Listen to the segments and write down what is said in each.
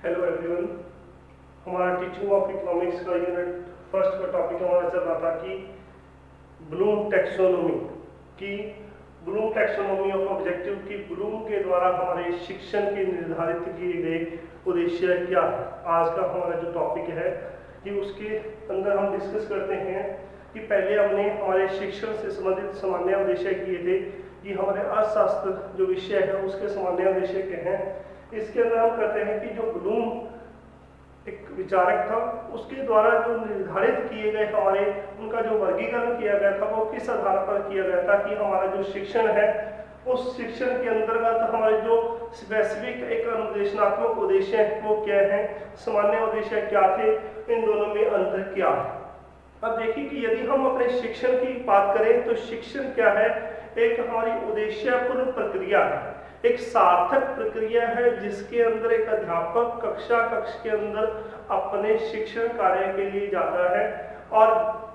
Hello everyone. हमारा teaching of economics का unit first का टॉपिक हमारा चल रहा था कि ब्लूम टैक्सोनॉमी की ब्लूम टैक्सोनॉमी ऑफ ऑब्जेक्टिव की ब्लूम के द्वारा हमारे शिक्षण के निर्धारित किए गए उद्देश्य क्या है। आज का हमारा जो टॉपिक है कि उसके अंदर हम डिस्कस करते हैं कि पहले हमने हमारे शिक्षण से संबंधित सामान्य उद्देश्य किए थे कि हमारे अर्थशास्त्र जो विषय है उसके सामान्य उद्देश्य क्या हैं। इसके अंदर हम कहते हैं कि जो ब्लूम एक विचारक था उसके द्वारा जो निर्धारित किए गए हमारे उनका जो वर्गीकरण किया गया था वो किस आधार पर किया गया था कि हमारा जो शिक्षण है उस शिक्षण के अंतर्गत हमारे जो वैश्विक एक अनुदेशनात्मक उद्देश्य है वो क्या है, सामान्य उद्देश्य क्या थे, इन दोनों में अंतर क्या है। अब देखिए कि यदि हम अपने शिक्षण की बात करें तो शिक्षण क्या है, एक हमारी उद्देश्यपूर्ण प्रक्रिया है, एक सार्थक प्रक्रिया है जिसके अंदर एक अध्यापक कक्ष के अंदर अपने शिक्षण कार्य के लिए जाता है और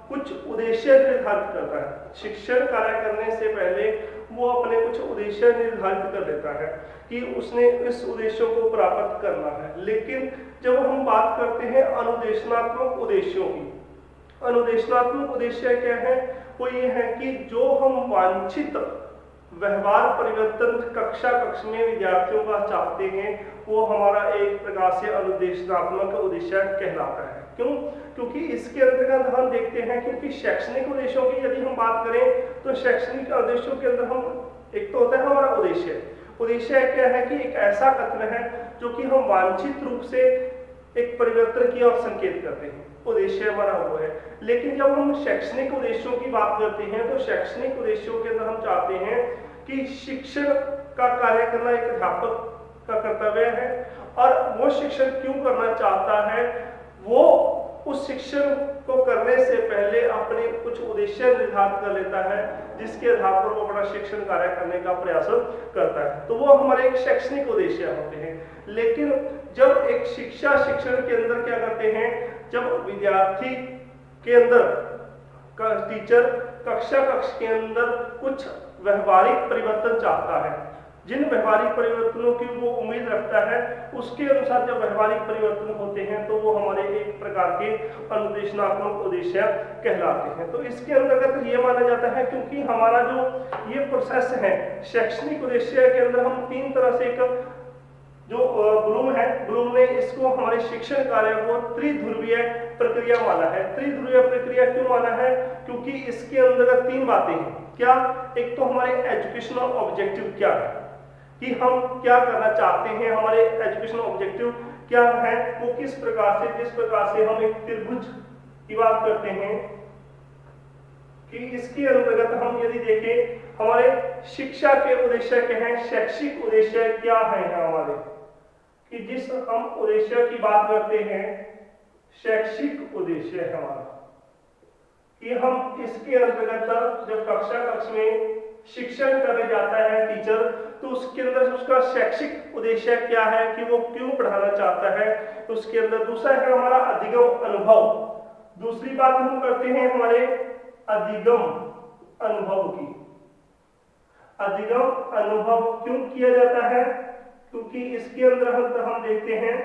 कुछ उद्देश्य निर्धारित करता है। शिक्षण कार्य करने से पहले वो अपने कुछ उद्देश्य निर्धारित कर लेता है कि उसने इस उद्देश्यों को प्राप्त करना है। लेकिन जब हम बात करते हैं अनुदेशनात्मक उद्देश्यों की, अनुदेशनात्मक उद्देश्य क्या है, वो ये है कि जो हम वांछित व्यवहार परिवर्तन कक्ष में विद्यार्थियों का चाहते हैं वो हमारा एक प्रकार से अनुदेशनात्मक उद्देश्य कहलाता है। क्यों? क्योंकि इसके अंतर्गत हम देखते हैं क्योंकि शैक्षणिक उद्देश्यों की यदि हम बात करें तो शैक्षणिक उद्देश्यों के अंदर हम एक तो होता है हमारा उद्देश्य। उद्देश्य क्या है कि एक ऐसा कथन है जो कि हम वांछित रूप से एक परिवर्तन की ओर संकेत करते हैं, उद्देश्य हमारा वो है। लेकिन जब हम शैक्षणिक उद्देश्यों की बात करते हैं तो शैक्षणिक उद्देश्यों के अंदर हम चाहते हैं कि शिक्षण का कार्य करना एक अध्यापक का कर्तव्य है और वो शिक्षण क्यों करना चाहता है, वो उस शिक्षण को करने से पहले अपने कुछ उद्देश्य निर्धारित कर लेता है जिसके आधार पर वो अपना शिक्षण कार्य करने का प्रयास करता है। तो वो हमारे एक शैक्षणिक उद्देश्य होते हैं। लेकिन जब एक शिक्षण के अंदर क्या करते हैं, जब विद्यार्थी के अंदर टीचर कक्ष के अंदर कुछ व्यवहारिक परिवर्तन चाहता है, जिन व्यवहारिक परिवर्तनों की वो उम्मीद रखता है उसके अनुसार जब व्यवहारिक परिवर्तन होते हैं तो वो हमारे एक प्रकार के अनुदेशनात्मक उद्देश्य कहलाते हैं। तो इसके अंतर्गत ये माना जाता है क्योंकि हमारा जो ये प्रोसेस है शैक्षणिक उद्देश्य के अंदर हम तीन तरह से एक जो ब्लूम है, ब्लूम ने इसको हमारे शिक्षण कार्य को त्रिध्रुवीय प्रक्रिया माना है। त्रिध्रुवीय प्रक्रिया क्यों माना है? क्योंकि इसके अंतर्गत तीन बातें हैं। क्या? एक तो हमारे एजुकेशनल ऑब्जेक्टिव क्या है कि हम क्या करना चाहते हैं, हमारे एजुकेशनल ऑब्जेक्टिव क्या है, वो किस प्रकार से, जिस प्रकार से हम एक त्रिभुज की बात करते हैं कि इसके अंतर्गत हम यदि देखें हमारे शिक्षा के उद्देश्य क्या हैं, शैक्षिक उद्देश्य क्या है हमारे, कि जिस हम उद्देश्य की बात करते हैं शैक्षिक उद्देश्य है हमारा कि हम इसके अंतर्गत जब कक्ष में शिक्षण करने जाता है टीचर तो उसके अंदर उसका शैक्षिक उद्देश्य क्या है कि वो क्यों पढ़ाना चाहता है। उसके अंदर दूसरा है हमारा अधिगम अनुभव। दूसरी बात हम करते हैं हमारे अधिगम अनुभव की। अधिगम अनुभव क्यों किया जाता है? क्योंकि इसके अंदर हम देखते हैं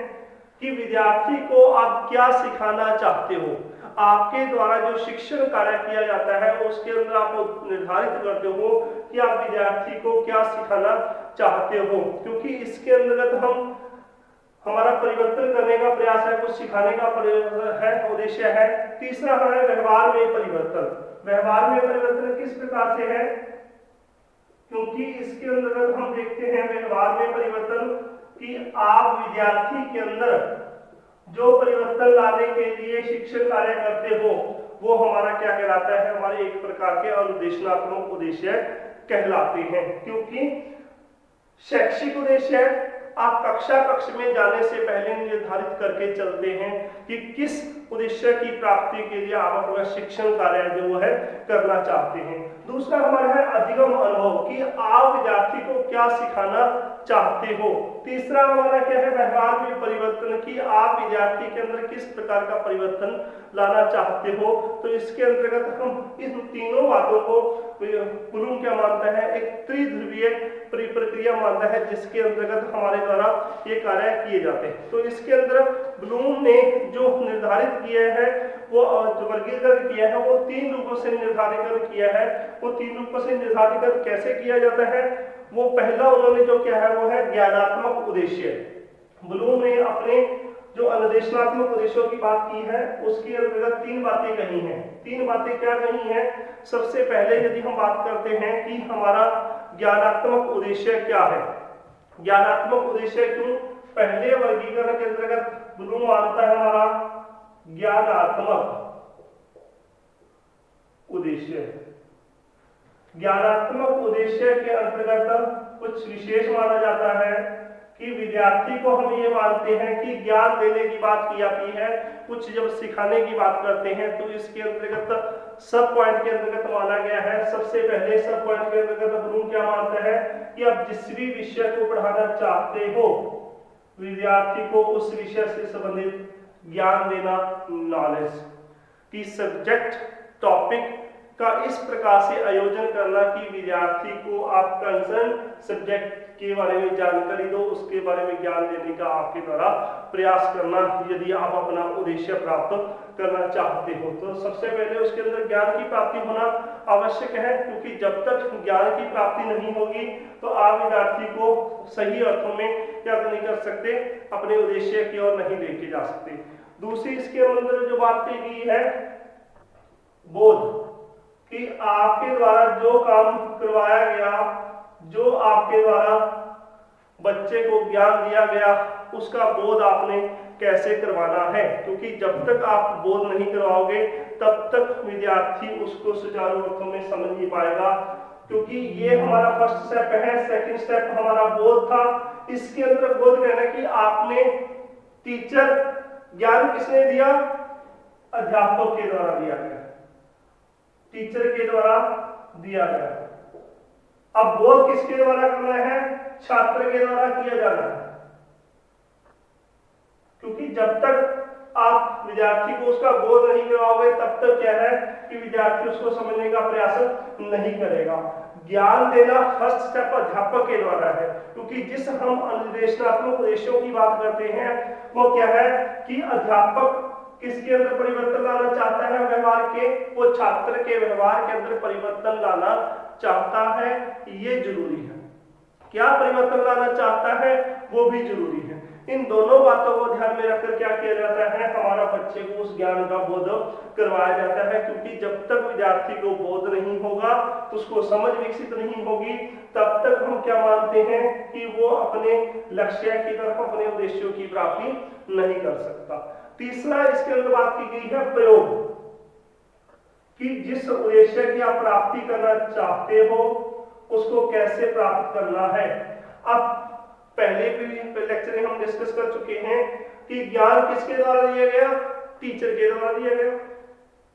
कि विद्यार्थी को आप क्या सिखाना चाहते हो, आपके द्वारा जो शिक्षण कार्य किया जाता है उसके अंदर आप निर्धारित करते हो कि आप विद्यार्थी को क्या सिखाना चाहते हो। क्योंकि इसके अंतर्गत हम हमारा परिवर्तन करने का प्रयास है, कुछ सिखाने का है उद्देश्य है। तीसरा हमारा व्यवहार में परिवर्तन। व्यवहार में परिवर्तन किस प्रकार से है? क्योंकि इसके अंतर्गत हम देखते हैं व्यवहार में परिवर्तन कि आप विद्यार्थी के अंदर जो परिवर्तन लाने के लिए शिक्षण कार्य करते हो वो हमारा क्या कहलाता है, हमारे एक प्रकार के अनुदेशनात्मक उद्देश्य कहलाते हैं। क्योंकि शैक्षिक उद्देश्य आप कक्ष में जाने से पहले निर्धारित करके चलते हैं कि किस उद्देश्य की प्राप्ति के लिए आप अपना शिक्षण कार्य जो है करना चाहते हैं। दूसरा हमारा है अधिगम अनुभव कि आप विद्यार्थी को क्या सिखाना चाहते हो। तीसरा हमारा क्या है, व्यवहार में परिवर्तन कि आप विद्यार्थी के अंदर किस प्रकार का परिवर्तन लाना चाहते हो। तो इसके अंतर्गत हम इन तीनों बातों को ब्लूम क्या मानता है, एक त्रिध्रुवीय प्रक्रिया मानता है जिसके अंतर्गत हमारे द्वारा ये कार्य किए जाते हैं। तो इसके अंदर ब्लूम ने जो निर्धारित किया है, वो जो वर्गीकरण किया है, वो 3 रूपों से निर्धारित किया है। वो 3 रूपों से निर्धारित कैसे किया जाता है? वो पहला उन्होंने जो किया है वो है ज्ञानात्मक उद्देश्य। ब्लूम ने अपने जो अनुदेशनात्मक उद्देश्यों की बात की है उसके अंतर्गत 3 बातें कही हैं। 3 बातें क्या कही हैं? सबसे पहले यदि हम बात करते हैं कि हमारा ज्ञानात्मक उद्देश्य क्या है, ज्ञानात्मक उद्देश्य क्यों? पहले वर्गीकरण के अंतर्गत ब्लूम मानता है हमारा ज्ञानात्मक उद्देश्य। ज्ञानात्मक उद्देश्य के अंतर्गत कुछ विशेष माना जाता है कि विद्यार्थी को हम ये मानते हैं कि ज्ञान देने की बात की जाती है, कुछ जब सिखाने की बात करते हैं तो इसके अंतर्गत सब पॉइंट के अंतर्गत माना गया है। सबसे पहले सब पॉइंट के अंतर्गत ब्लूम क्या मानता है कि आप जिस भी विषय को पढ़ाना चाहते हो विद्यार्थी को उस विषय से संबंधित ज्ञान देना, नॉलेज की सब्जेक्ट टॉपिक का इस प्रकार से आयोजन करना कि विद्यार्थी को आप कंसर्न सब्जेक्ट के बारे में जानकारी दो, उसके बारे में ज्ञान देने का आपके द्वारा प्रयास करना, यदि आप अपना उद्देश्य प्राप्त करना चाहते हो। तो सबसे पहले उसके अंदर ज्ञान की प्राप्ति होना आवश्यक है, क्योंकि जब तक ज्ञान की प्राप्ति नहीं होगी तो आप विद्यार्थी को सही अर्थों में क्या नहीं कर सकते, अपने उद्देश्य की ओर नहीं लेके जा सकते। दूसरी इसके अंदर जो बात की गई है बोध, कि आपके द्वारा जो काम करवाया गया, जो आपके द्वारा बच्चे को ज्ञान दिया गया, उसका बोध आपने कैसे करवाना है, क्योंकि जब तक आप बोध नहीं करवाओगे तब तक विद्यार्थी उसको सुचारू अर्थों में समझ नहीं पाएगा। क्योंकि ये हमारा फर्स्ट स्टेप है। सेकंड स्टेप हमारा बोध था। इसके अंदर बोध कहना कि आपने टीचर, ज्ञान किसने दिया? अध्यापक के द्वारा दिया गया, टीचर के द्वारा दिया गया। अब बोध किसके द्वारा करना है? छात्र के द्वारा किया जाना है। क्योंकि जब तक आप विद्यार्थी को उसका बोध नहीं करवाओगे तब तक क्या है कि विद्यार्थी उसको समझने का प्रयास नहीं करेगा। ज्ञान देना फर्स्ट स्टेप अध्यापक के द्वारा है, क्योंकि जिस हम अनुदेशनात्मक उद्देश्यों की बात करते हैं वो क्या है कि अध्यापक किसके अंदर परिवर्तन लाना चाहता है? व्यवहार के, वो छात्र के व्यवहार के अंदर परिवर्तन लाना चाहता है। ये जरूरी है। क्या परिवर्तन लाना चाहता है वो भी जरूरी है। इन दोनों बातों को ध्यान में रखकर क्या किया जाता है? हमारा बच्चे को उस ज्ञान का बोध करवाया जाता है, क्योंकि जब तक विद्यार्थी को बोध नहीं होगा, उसको समझ विकसित नहीं होगी, तब तक हम क्या मानते हैं कि वो अपने लक्ष्य की तरफ, अपने उद्देश्यों की प्राप्ति नहीं कर सकता। तीसरा इसके अंदर बात की गई है प्रयोग, कि जिस उद्देश्य की आप प्राप्ति करना चाहते हो उसको कैसे प्राप्त करना है। अब पहले भी लेक्चर में हम डिस्कस कर चुके हैं कि ज्ञान किसके द्वारा दिया गया? टीचर के द्वारा दिया गया।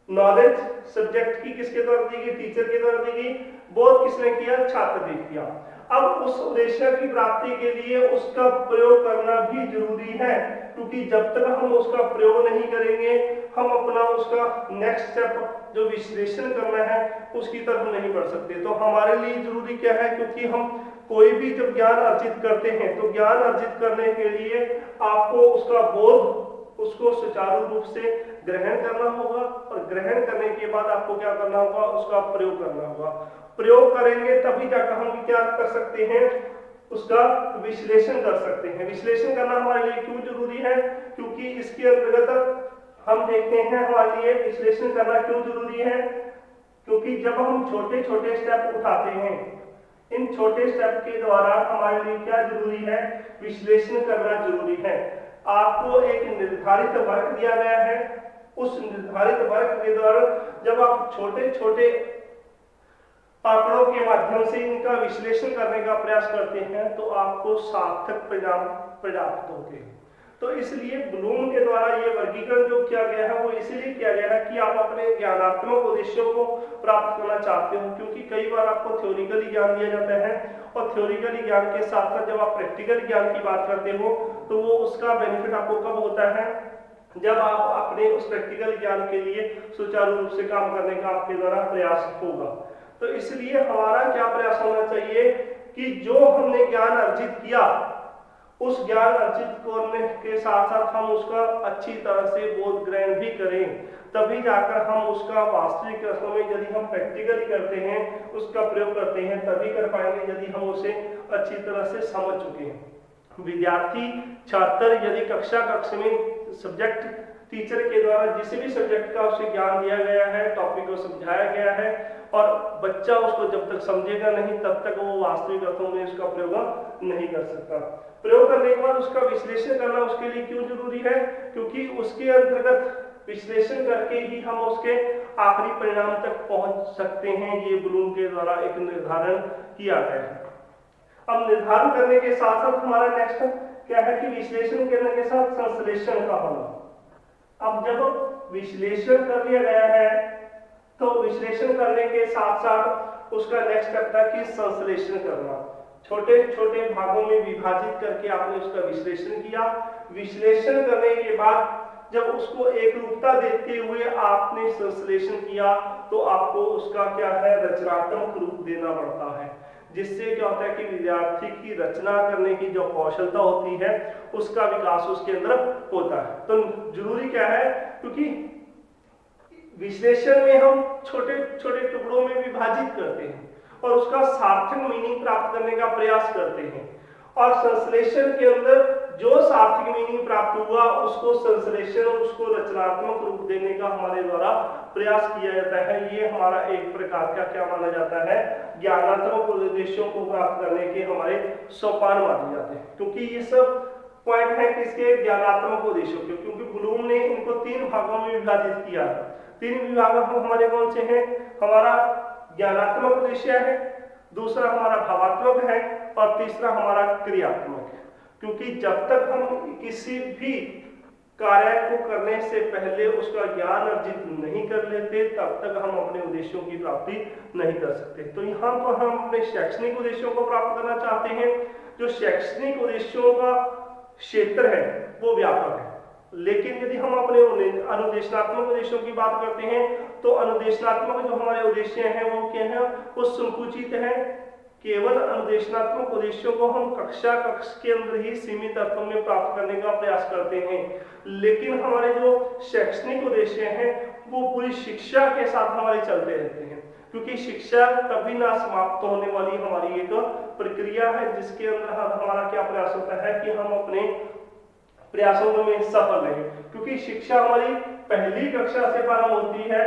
नॉलेज सब्जेक्ट की किसके द्वारा दी गई? टीचर के द्वारा दी गई। बोध किसने किया? छात्र ने किया। अब उस उद्देश्य की प्राप्ति के लिए उसका प्रयोग करना भी जरूरी है, क्योंकि जब तक हम उसका प्रयोग नहीं करेंगे हम अपना उसका नेक्स्ट स्टेप जो विश्लेषण करना है उसकी तरफ नहीं बढ़ सकते। तो हमारे लिए जरूरी क्या है? क्योंकि हम कोई भी जब ज्ञान अर्जित करते हैं तो ज्ञान अर्जित करने के लिए आपको उसका बोध, उसको सुचारू रूप से ग्रहण करना होगा, और ग्रहण करने के बाद आपको क्या करना होगा? उसका प्रयोग करना होगा। प्रयोग करेंगे तभी जाकर हम क्या कर सकते हैं? उसका विश्लेषण कर सकते हैं। विश्लेषण करना हमारे लिए क्यों जरूरी है? क्योंकि इसके अंतर्गत हम देखते हैं हमारे लिए विश्लेषण करना क्यों जरूरी है। क्योंकि जब हम छोटे छोटे स्टेप उठाते हैं, इन छोटे स्टेप के द्वारा हमारे लिए क्या जरूरी है? विश्लेषण करना जरूरी है। आपको एक निर्धारित वर्ग दिया गया है, उस निर्धारित वर्ग के द्वारा जब आप छोटे छोटे आंकड़ों के माध्यम से इनका विश्लेषण करने का प्रयास करते हैं तो आपको सार्थक परिणाम प्राप्त होते हैं। तो इसलिए ब्लूम के द्वारा ये वर्गीकरण जो किया गया है वो इसीलिए किया गया है कि आप अपने ज्ञानात्मक उद्देश्यों को प्राप्त करना चाहते हो। क्योंकि कई बार आपको थ्योरिकली ज्ञान दिया जाता है, और थ्योरिकली ज्ञान के साथ साथ जब आप प्रैक्टिकल ज्ञान की बात करते हो तो वो उसका बेनिफिट आपको कब होता है? जब आप अपने उस प्रैक्टिकल ज्ञान के लिए सुचारू रूप से काम करने का आपके द्वारा प्रयास होगा। तो इसलिए हमारा क्या प्रयास होना चाहिए कि जो हमने ज्ञान अर्जित किया उस ज्ञान अर्जित करने के साथ साथ हम उसका अच्छी तरह से बोध ग्रहण भी करें, तभी जाकर हम उसका वास्तविक अर्थों में यदि हम प्रैक्टिकली करते हैं, उसका प्रयोग करते हैं, तभी कर पाएंगे यदि हम उसे अच्छी तरह से समझ चुके हैं। विद्यार्थी छात्र यदि कक्षा में सब्जेक्ट टीचर के द्वारा जिस भी सब्जेक्ट का उसे ज्ञान दिया गया है, टॉपिक को समझाया गया है, और बच्चा उसको जब तक समझेगा नहीं तब तक वो वास्तविक अर्थों में उसका प्रयोग नहीं कर सकता। प्रयोग करने के बाद उसका विश्लेषण करना उसके लिए क्यों जरूरी है? क्योंकि उसके अंतर्गत विश्लेषण करके ही हम उसके आखिरी परिणाम तक पहुंच सकते हैं। ये ब्लूम के द्वारा एक निर्धारण किया गया है। अब निर्धारण करने के साथ साथ हमारा नेक्स्ट क्या है कि विश्लेषण करने के साथ संश्लेषण का होना। अब जब विश्लेषण कर लिया गया है तो विश्लेषण करने के साथ साथ उसका नेक्स्ट स्टेप था कि संश्लेषण करना। छोटे छोटे भागों में विभाजित करके आपने उसका विश्लेषण किया। विश्लेषण करने के बाद जब उसको एक रूपता देते हुए आपने संश्लेषण किया तो आपको उसका क्या है, रचनात्मक रूप देना पड़ता है, जिससे क्या होता है कि विद्यार्थी की रचना करने की जो कौशलता होती है उसका विकास उसके अंदर होता है। तो जरूरी क्या है, क्योंकि विश्लेषण में हम छोटे छोटे टुकड़ों में विभाजित करते हैं और उसका सार्थक मीनिंग प्राप्त करने का प्रयास करते हैं, और संश्लेषण के अंदर जो सार्थक मीनिंग प्राप्त हुआ उसको संश्लेषण, उसको रचनात्मक रूप देने का हमारे द्वारा प्रयास किया जाता है। ये हमारा एक प्रकार का क्या माना जाता है, ज्ञानात्मक उद्देश्यों को प्राप्त करने के हमारे सोपान माने जाते हैं। क्योंकि ये सब पॉइंट है किसके, ज्ञानात्मक उद्देश्यों के, क्योंकि ब्लूम ने इनको 3 भागों में विभाजित किया। 3 विभाग हमारे कौन से हैं, हमारा ज्ञानात्मक उद्देश्य है, दूसरा हमारा भावात्मक है, और तीसरा हमारा क्रियात्मक है। क्योंकि जब तक हम किसी भी कार्य को करने से पहले उसका ज्ञान अर्जित नहीं कर लेते तब तक हम अपने उद्देश्यों की प्राप्ति नहीं कर सकते। तो यहाँ पर हम अपने शैक्षणिक उद्देश्यों को प्राप्त करना चाहते हैं। जो शैक्षणिक उद्देश्यों का क्षेत्र है वो व्यापक है, लेकिन यदि हम अपने अनुदेशनात्मक उद्देश्यों की बात करते हैं तो अनुदेशनात्मक जो हमारे उद्देश्य हैं वो क्या है, वो संकुचित है। केवल अनुदेशनात्मक उद्देश्यों को हम कक्षा के अंदर ही सीमित अर्थों में प्राप्त करने का प्रयास करते हैं, लेकिन हमारे जो शैक्षणिक उद्देश्य हैं वो पूरी शिक्षा के साथ हमारे चलते रहते हैं। क्योंकि शिक्षा कभी ना समाप्त होने वाली हमारी एक प्रक्रिया है, जिसके अंदर हमारा क्या प्रयास होता है कि हम अपने प्रयासों में सफल रहे। क्योंकि शिक्षा हमारी पहली कक्षा से प्रारंभ होती है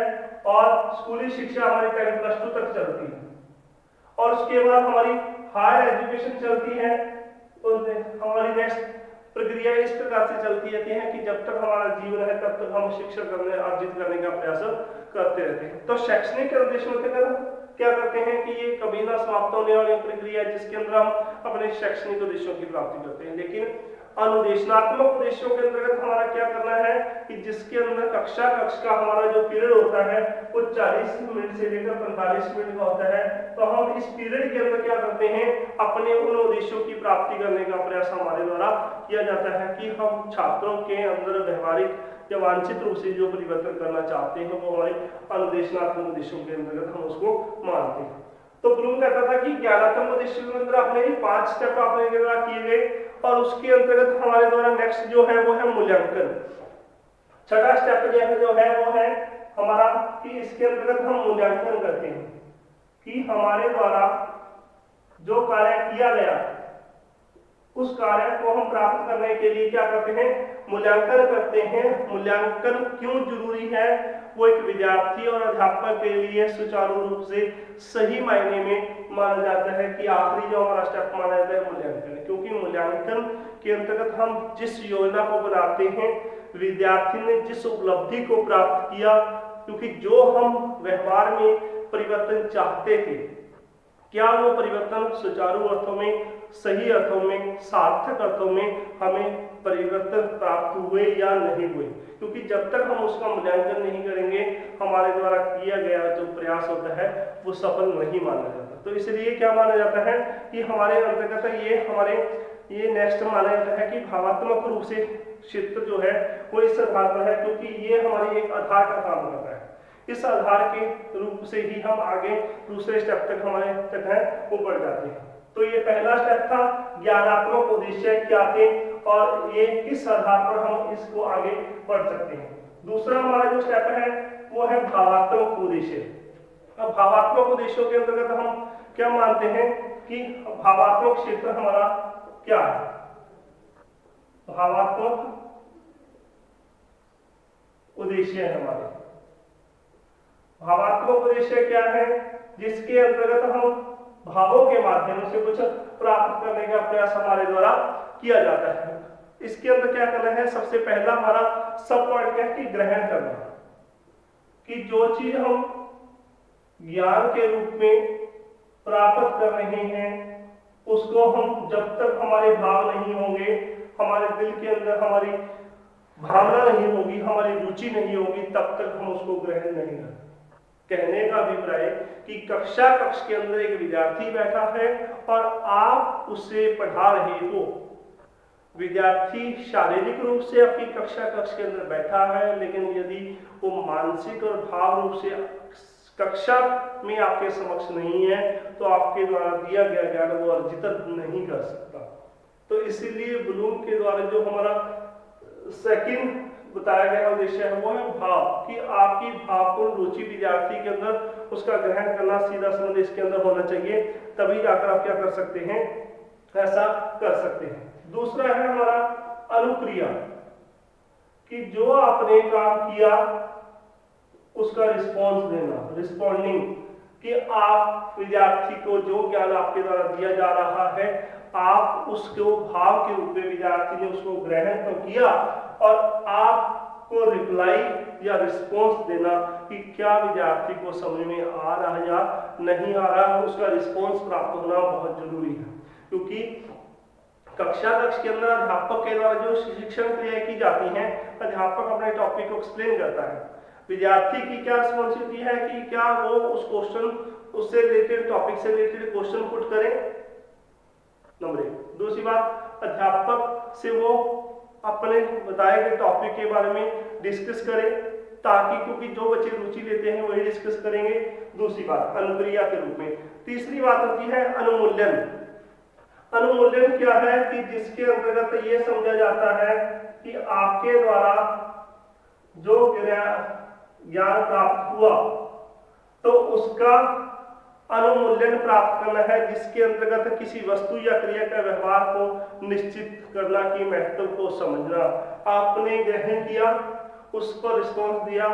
और स्कूली शिक्षा हमारी 10+2 तक चलती है, और उसके बाद हमारी हायर एजुकेशन चलती है। तो हमारी नेक्स्ट प्रक्रिया इस प्रकार से चलती रहती है कि जब तक हमारा जीवन है तब तक हम शिक्षा अर्जित करने का प्रयास करते रहते हैं। तो शैक्षणिक उद्देश्यों के तहत क्या करते हैं कि ये कभी ना समाप्त होने वाली प्रक्रिया है, जिसके अंदर हम अपने शैक्षणिक उद्देश्यों की प्राप्ति करते हैं। लेकिन अनुदेशनात्मक उद्देश्यों के अंतर्गत हमारा क्या करना है कि जिसके अंदर कक्षा का हमारा जो पीरियड होता है वो 40 मिनट से लेकर 45 मिनट का होता है। तो हम इस पीरियड के अंदर क्या करते हैं, अपने उन उद्देश्यों की प्राप्ति करने का प्रयास हमारे द्वारा किया जाता है कि हम छात्रों के अंदर व्यवहारिक या वांछित रूप से जो परिवर्तन करना चाहते हैं वो हमारे अनुदेशनात्मक उद्देश्यों के अंतर्गत हम उसको मानते हैं। तो ब्लूम कहता था कि ज्ञानात्मक उद्देश्यों के अंदर अपने 5 स्टेप अपने द्वारा किए गए, और उसके अंतर्गत हमारे द्वारा नेक्स्ट जो है वो है मूल्यांकन। छठा स्टेप जो है वो है हमारा कि इसके अंतर्गत हम मूल्यांकन करते हैं कि हमारे द्वारा जो कार्य किया गया उस कार्य को हम प्राप्त करने के लिए क्या करते हैं, मूल्यांकन करते हैं। मूल्यांकन क्यों जरूरी है, वो एक विद्यार्थी और अध्यापक के लिए सुचारू रूप से सही मायने में माना जाता है कि आखिरी जो हमारा स्टेप माना जाता है मूल्यांकन। क्योंकि मूल्यांकन के अंतर्गत हम जिस योजना को बनाते हैं, विद्यार्थी ने जिस उपलब्धि को प्राप्त किया, क्योंकि जो हम व्यवहार में परिवर्तन चाहते थे क्या वो परिवर्तन सुचारू अर्थों में, सही अर्थों में, सार्थक अर्थों में हमें परिवर्तन प्राप्त हुए या नहीं हुए। क्योंकि जब तक हम उसका मूल्यांकन नहीं करेंगे हमारे द्वारा किया गया जो प्रयास होता है वो सफल नहीं माना जाता। तो इसलिए क्या माना जाता है कि हमारे अंतर्गत ये नेक्स्ट माना जाता है कि भावात्मक रूप से क्षेत्र जो है वो इस आधार पर है, क्योंकि ये हमारी एक आधार का काम करता है। इस आधार के रूप से ही हम आगे दूसरे स्टेप तक हमारे तक है वो बढ़ जाते हैं। तो ये पहला स्टेप था, ज्ञानात्मक उद्देश्य क्या थे और ये किस आधार पर हम इसको आगे बढ़ सकते हैं। दूसरा हमारा जो स्टेप है वो है भावात्मक उद्देश्य। अब भावात्मक उद्देश्यों के अंतर्गत हम क्या मानते हैं कि भावात्मक क्षेत्र हमारा क्या है। भावात्मक उद्देश्य है हमारे, भावात्मक उद्देश्य क्या है, जिसके अंतर्गत हम भावों के माध्यम से कुछ प्राप्त करने का प्रयास हमारे द्वारा किया जाता है। इसके अंदर क्या करना है, सबसे पहला हमारा सब पॉइंट क्या है कि ग्रहण करना, कि जो चीज हम ज्ञान के रूप में प्राप्त कर रहे हैं उसको हम जब तक हमारे भाव नहीं होंगे, हमारे दिल के अंदर हमारी भावना नहीं होगी, हमारी रुचि नहीं होगी, तब तक हम उसको ग्रहण नहीं करेंगे। कहने का अभिप्राय कि कक्ष के अंदर एक विद्यार्थी बैठा है और आप उसे पढ़ा रहे हो। विद्यार्थी शारीरिक रूप से आपकी कक्ष के अंदर बैठा है, लेकिन यदि वो मानसिक और भाव रूप से कक्षा में आपके समक्ष नहीं है तो आपके द्वारा दिया गया ज्ञान वो अर्जित नहीं कर सकता। तो इसीलिए ब्लूम के द्वारा जो हमारा सेकंड बताया गया उद्देश्य है वो है भाव, कि आपकी भावपूर्ण रुचि विद्यार्थी के अंदर उसका ग्रहण करना सीधा संबंध इसके अंदर होना चाहिए, तभी जाकर आप क्या कर सकते हैं, ऐसा कर सकते हैं। दूसरा है हमारा अनुक्रिया, कि जो आपने काम किया उसका रिस्पॉन्स देना, रिस्पॉन्डिंग, कि आप विद्यार्थी को जो ज्ञान आपके द्वारा दिया जा रहा है आप उसको भाव के रूप में विद्यार्थी ने उसको ग्रहण तो किया और आपको रिप्लाई या रिस्पॉन्स देना कि क्या विद्यार्थी को समझ में आ रहा है या नहीं आ रहा है, उसका रिस्पॉन्स प्राप्त होना बहुत जरूरी है। क्योंकि कक्ष के अंदर अध्यापक के द्वारा जो शिक्षण क्रियाएं की जाती हैं, अध्यापक अपने टॉपिक को एक्सप्लेन करता है, विद्यार्थी की क्या रिस्पॉन्सिबिलिटी है कि क्या वो उस क्वेश्चन उससे रिलेटेड टॉपिक से रिलेटेड क्वेश्चन पुट करें, नंबर एक। दूसरी बात, अध्यापक से वो अपने बताए गए टॉपिक के बारे में डिस्कस करें, ताकि क्योंकि जो बच्चे रुचि लेते हैं वही डिस्कस करेंगे। दूसरी बात अनुक्रिया के रूप में। तीसरी बात होती है अनुमूल्यन। अनुमूल्यन क्या है कि जिसके अंतर्गत ये समझा जाता है कि आपके द्वारा जो ज्ञान प्राप्त हुआ तो उसका अनुमूल्यन प्राप्त करना है, जिसके अंतर्गत किसी वस्तु या क्रिया का व्यवहार को निश्चित करना कि महत्व को समझना। आपने ग्रहण किया, उस पर रिस्पॉन्स दिया,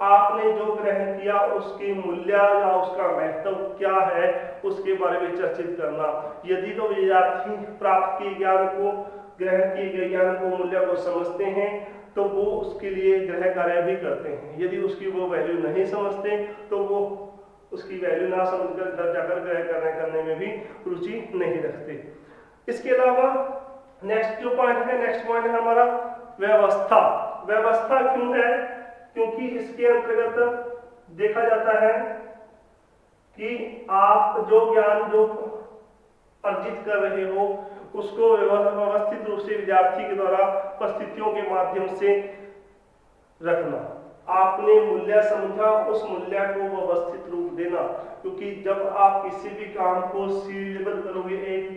आपने जो ग्रहण किया उसके मूल्य या उसका महत्व क्या है उसके बारे में चर्चित करना। यदि तो विद्यार्थी प्राप्त किए ज्ञान को, ग्रहण किए गए ज्ञान को, मूल्य को समझते हैं तो वो उसके लिए गृह कार्य भी करते हैं। यदि उसकी वो वैल्यू नहीं समझते तो वो उसकी वैल्यू ना समझकर घर जाकर ग्रह करने में भी रुचि नहीं रखते। इसके अलावा नेक्स्ट जो पॉइंट है, नेक्स्ट पॉइंट है हमारा व्यवस्था। व्यवस्था क्यों है? क्योंकि इसके अंतर्गत देखा जाता है कि आप जो ज्ञान जो अर्जित कर रहे हो उसको व्यवस्थित रूप से विद्यार्थी के द्वारा परिस्थितियों के माध्यम से रखना। आपने मूल्य समझा, उस मूल्य को व्यवस्थित रूप देना, क्योंकि जब आप किसी भी काम को सीढ़ीबद्ध करोगे, 1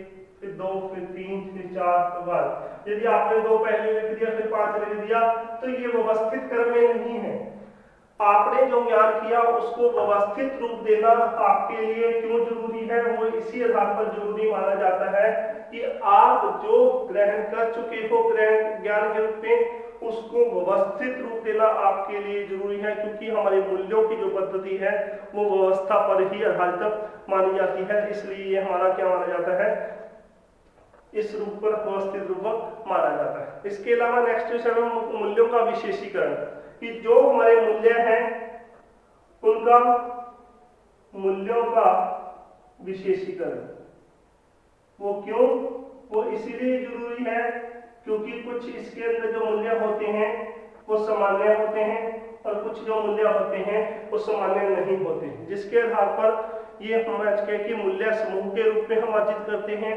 फिर 2 फिर 3 फिर 4 फिर 5, यदि आपने 2 पहले लिख दिया फिर 5 लिख दिया तो ये व्यवस्थित क्रम में नहीं है। आपने जो ज्ञान किया उसको व्यवस्थित रूप देना आपके लिए क्यों जरूरी है, वो इसी आधार पर जरूरी माना जाता है कि आप जो ग्रहण कर चुके हो ग्रहण ज्ञान के रूप में, उसको व्यवस्थित रूप देना आपके लिए जरूरी है, क्योंकि हमारे मूल्यों की जो पद्धति है वो व्यवस्था पर ही आधारित मानी जाती है। इसलिए ये हमारा क्या माना जाता है, इस रूप पर व्यवस्थित रूप माना जाता है। इसके अलावा नेक्स्ट है मूल्यों का विशेषीकरण, कि जो हमारे मूल्य हैं उनका मूल्यों का विशेषीकरण, वो क्यों, वो इसीलिए जरूरी है क्योंकि कुछ इसके अंदर जो मूल्य होते हैं वो सामान्य होते हैं और कुछ जो मूल्य होते हैं वो सामान्य नहीं होते, जिसके आधार पर ये हम आज कह कि मूल्य समूह के रूप में हम अर्जित करते हैं।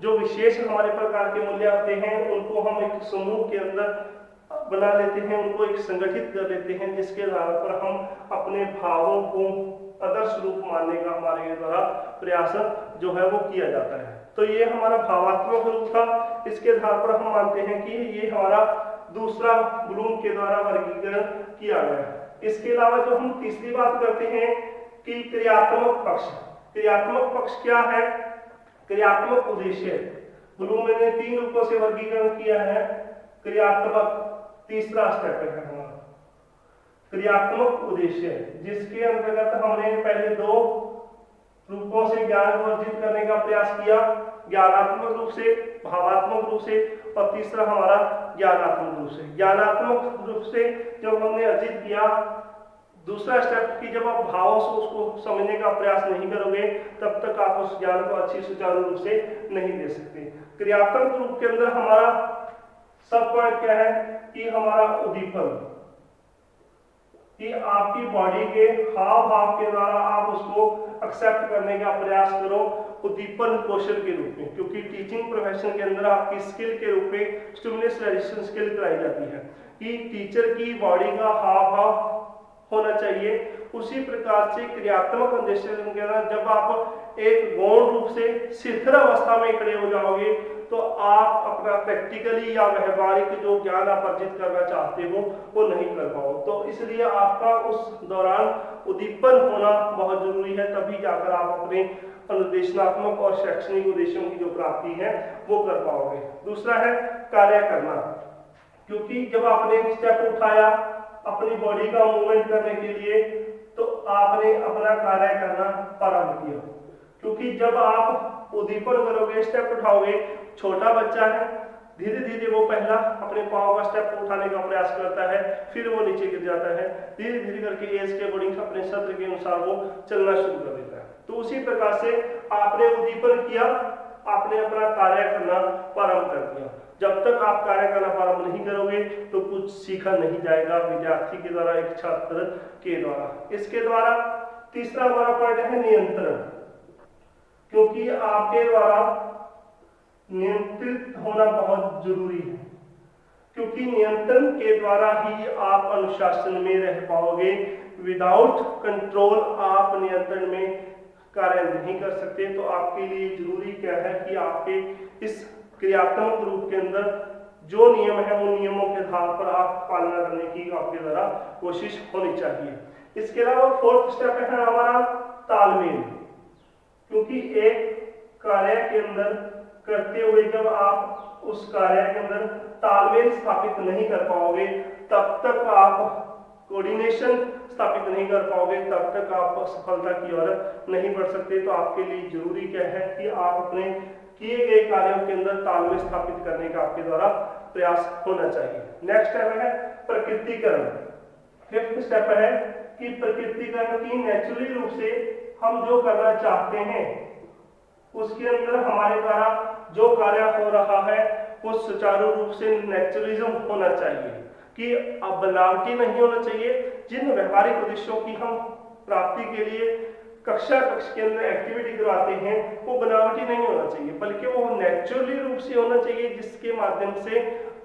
जो विशेष हमारे प्रकार के मूल्य होते हैं उनको हम एक समूह के अंदर बना लेते हैं, उनको एक संगठित कर लेते हैं, जिसके आधार पर हम अपने भावों को आदर्श रूप मानने का हमारे द्वारा प्रयास जो है वो किया जाता है। तो ये हमारा भावात्मक रूप था। इसके आधार पर हम मानते हैं कि ये हमारा दूसरा ब्लूम के द्वारा वर्गीकरण किया गया है। इसके अलावा जो हम तीसरी बात करते हैं कि क्रियात्मक पक्ष। क्रियात्मक पक्ष क्या है? क्रियात्मक उद्देश्य। ब्लूम ने 3 रूपों से वर्गीकरण किया है। क्रियात्मक तीसरा स्टेप है हमारा क्रियात्मक उद्देश्य, जिसके अंतर्गत हमने पहले 2 रूपों से ज्ञान को अर्जित करने का प्रयास किया, ज्ञानात्मक रूप से, भावात्मक रूप से, और तीसरा हमारा ज्ञानात्मक रूप से। ज्ञानात्मक रूप से जब हमने अर्जित किया, दूसरा स्टेप कि जब आप भावों से उसको समझने का प्रयास नहीं करोगे तब तक आप उस ज्ञान को अच्छी सुचारू रूप से नहीं दे सकते। क्रियात्मक रूप के अंदर हमारा सब पॉइंट क्या है कि हमारा उद्दीपन, कि आपकी बॉडी के हाव भाव के द्वारा आप उसको एक्सेप्ट करने का प्रयास करो उद्दीपन कौशल के रूप में, क्योंकि टीचिंग प्रोफेशन के अंदर आपकी स्किल के रूप में स्टिमुलस रेजिस्टेंस स्किल कराई जाती है कि टीचर की बॉडी का हाव भाव होना चाहिए। उसी प्रकार से क्रियात्मक अंडरस्टैंडिंग के अंदर जब आप एक गौण रूप से स्थिर अवस्था में खड़े हो जाओगे तो आप अपना प्रैक्टिकली या व्यवहारिक जो ज्ञान आप अर्जित करना चाहते हो वो नहीं कर पाओ। तो इसलिए आपका उस दौरान उद्दीपन होना बहुत जरूरी है, तभी जाकर आप अपने अनुदेशनात्मक और शैक्षणिक उद्देश्यों की जो प्राप्ति है वो कर पाओगे। दूसरा है कार्य करना, क्योंकि जब आपने एक स्टेप उठाया अपनी बॉडी का मूवमेंट करने के लिए तो आपने अपना कार्य करना प्रारंभ किया, क्योंकि जब आप उद्दीपन करोगे, स्टेप उठाओगे, छोटा बच्चा है, धीरे धीरे वो पहला अपने पाँव का स्टेप उठाने का प्रयास करता है, फिर वो नीचे गिर जाता है, धीरे धीरे करके एज के अकॉर्डिंग अपने सत्र के अनुसार वो चलना शुरू कर देता है। तो उसी प्रकार से आपने उद्दीपन किया, आपने अपना कार्य करना प्रारंभ कर दिया। जब तक आप कार्य करना प्रारंभ नहीं करोगे तो कुछ सीखा नहीं जाएगा विद्यार्थी के द्वारा, एक छात्र के द्वारा। इसके द्वारा तीसरा हमारा पॉइंट है नियंत्रण, क्योंकि आपके द्वारा नियंत्रित होना बहुत जरूरी है, क्योंकि नियंत्रण के द्वारा ही आप अनुशासन में रह पाओगे। विदाउट कंट्रोल आप नियंत्रण में कार्य नहीं कर सकते। तो आपके लिए जरूरी क्या है कि आपके इस क्रियात्मक रूप के अंदर जो नियम है उन नियमों के आधार पर आप पालना करने की आपके द्वारा कोशिश होनी चाहिए। इसके अलावा 4th स्टेप है हमारा तालमेल, क्योंकि एक कार्य के अंदर करते हुए जब आप उस कार्य के अंदर तालमेल स्थापित नहीं कर पाओगे तब तक आप कोऑर्डिनेशन स्थापित नहीं कर पाओगे, तब तक आप सफलता की ओर नहीं बढ़ सकते। तो आपके लिए जरूरी क्या है कि आप अपने किए गए कार्यों के अंदर तालमेल स्थापित करने का आपके द्वारा प्रयास होना चाहिए। नेक्स्ट स्टेप है प्रकृतिकरण। 5th स्टेप है कि प्रकृतिकरण की नेचुरली रूप से हम जो करना चाहते हैं उसके अंदर हमारे द्वारा जो कार्य हो रहा है वो सुचारू रूप से नेचुरलिज्म होना चाहिए, कि अब बनावटी नहीं होना चाहिए। जिन व्यवहारिक उद्देश्यों की हम प्राप्ति के लिए कक्षा के अंदर एक्टिविटी करवाते हैं वो बनावटी नहीं होना चाहिए, बल्कि वो नेचुरली रूप से होना चाहिए, जिसके माध्यम से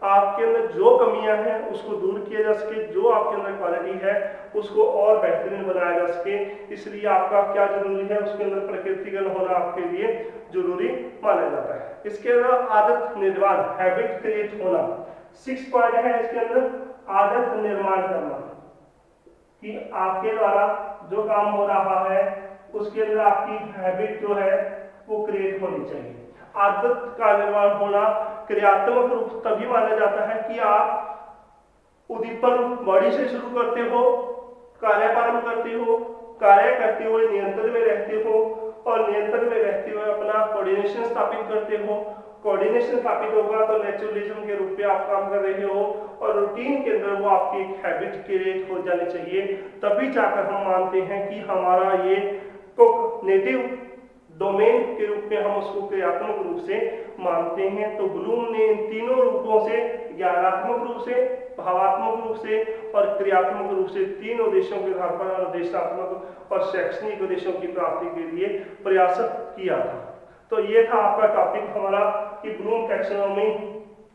आपके अंदर जो कमियां हैं उसको दूर किया जा सके, जो आपके अंदर क्वालिटी है उसको और बेहतरीन बनाया जा सके। इसलिए आपका क्या जरूरी है, उसके अंदर प्रकृतिकरण होना आपके लिए जरूरी माना जाता है। इसके अलावा आदत निर्माण, हैबिट क्रिएट होना। 6 पॉइंट है इसके अंदर आदत निर्माण करना, कि आपके द्वारा जो काम हो रहा है उसके अंदर आपकी हैबिट जो है वो क्रिएट होनी चाहिए। आदत का निर्माण होना क्रियात्मक रूप तभी माना जाता है कि आप उद्दीपन बॉडी से शुरू करते हो, कार्य प्रारंभ करते हो, कार्य करते हुए नियंत्रण में रहते हो और नियंत्रण में रहते हुए अपना कोऑर्डिनेशन स्थापित करते हो। कोऑर्डिनेशन स्थापित होगा तो नेचुरलिज्म के रूप में आप काम कर रहे हो और रूटीन के अंदर वो आपकी एक हैबिट क्रिएट हो जानी चाहिए। तभी जाकर हम मानते हैं कि हमारा ये कॉग्निटिव डोमेन के रूप में हम उसको क्रियात्मक रूप से मानते हैं। तो ब्लूम ने इन तीनों रूपों से, ज्ञानात्मक रूप से, भावात्मक रूप से और क्रियात्मक रूप से, 3 उद्देश्यों के आधार पर अनुदेशात्मक और शैक्षणिक उद्देश्यों की प्राप्ति के लिए प्रयास किया था। तो ये था आपका टॉपिक हमारा कि ब्लूम टैक्सोनॉमी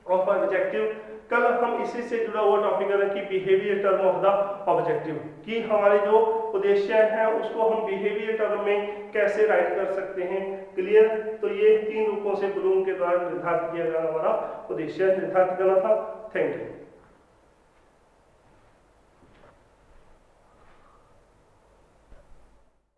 ऑफ ऑब्जेक्टिव कल हम इसी से जुड़ा हुआ टॉपिक कर रहे हैं कि behaviour term of the objective, कि हमारे जो उद्देश्य हैं उसको हम बिहेवियर टर्म में कैसे राइट कर सकते हैं। क्लियर? तो ये 3 रूपों से ब्लूम के द्वारा निर्धारित किया गया हमारा उद्देश्य निर्धारित करना था। Thank you.